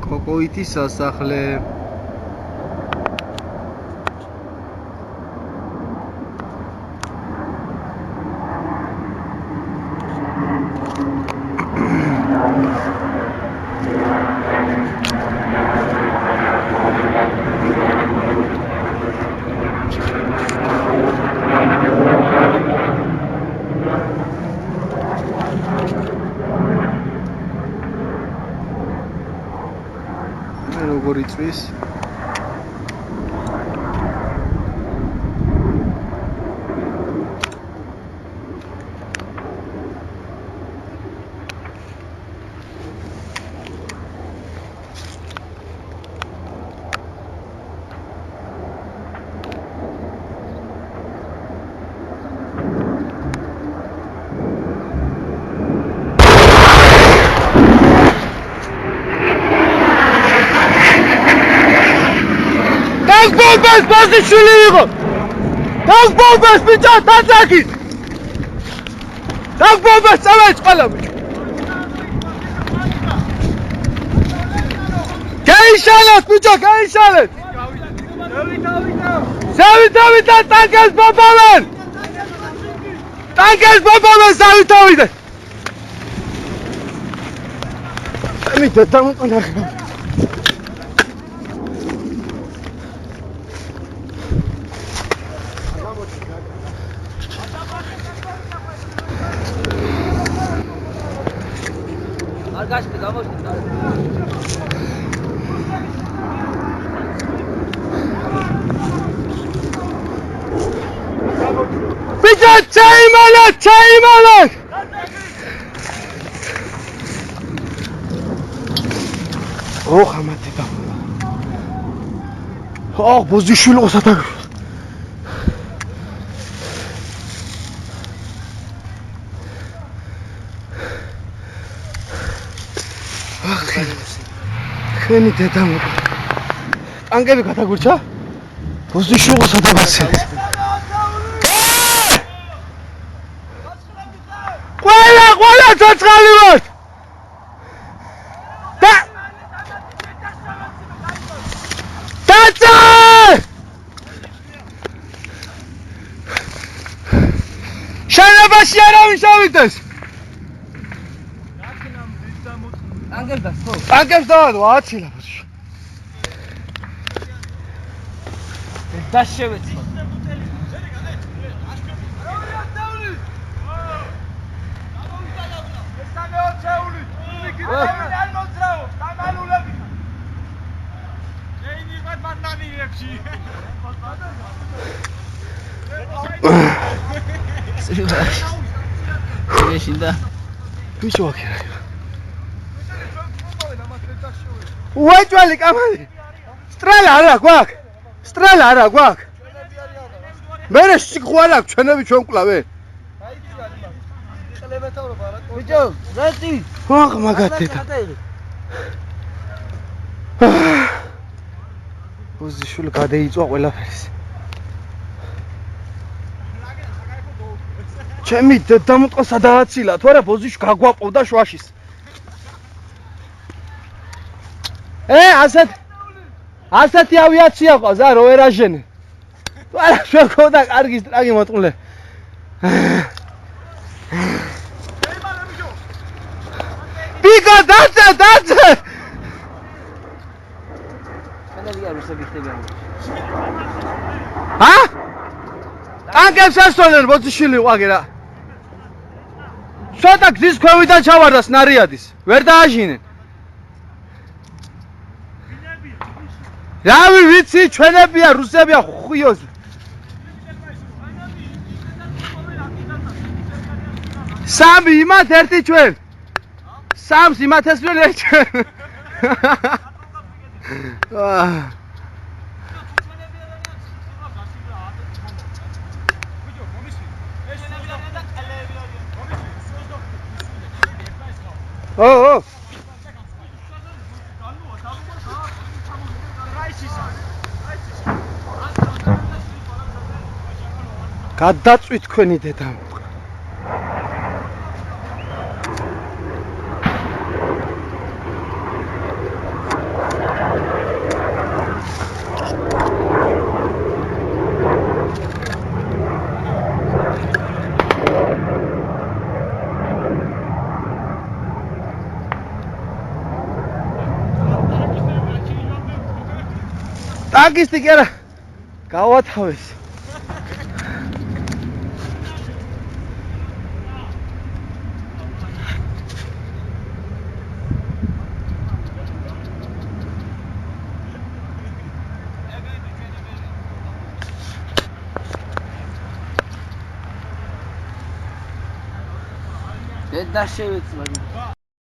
კოკოიტის სასახლე როგორ იწვის Bombas pozisyonu yok. Tank bombas bir can tanki. Tank bombas savaş kalamış. Gel inşallah bir can, gel inşallah. Savita tankes bombalar. Tankes bombalar savita. Savita tamam mı? Bize çay malak. Oh amat dedim. Oh pozisyon olsa da. Kheni dedam. Angeli katagurcha. Pozisyon olsa da baksın. Qola çoçqali var. Tata! Şana başı yaramış avites. Angel da sto. Angel da açıyla başı. Daşşevet. Şimdi. Hiç vakit. Uait valik amali. Strala ara gwak. Mere sikhwalak chvenebi chven qlave. Bicho, zati. Khoq magat deda. Pozishul gadeitswa ყველაფერს. ჩემი დედამოტყვა სადააცილა, თუ არა პოზიშ გაგვაპოვდა შვაშის. ასეთი ავიაცია ყავს, რა როერაჟენი. თუ არა შეგქონდა კარგი სტრაგი მოტყულე. ბიგა დაძე! ჰა? ტანკებს ასწორდნენ პოზიციები ყაგერა. ცოტა გზის ქვევიდან ჩავარდა სნარიადის. ვერ დააჟინენ. რავი ვიცი, ჩვენებია, რუსებია ხუიოს. სამი იმათ ერთი ჩვენ. სამს იმათეს ვერ ერთ ჩვენ. ო გადაწვით თქვენი დედა. ტანკისტი კი არა გავათავეს. დედა შევეცვალე.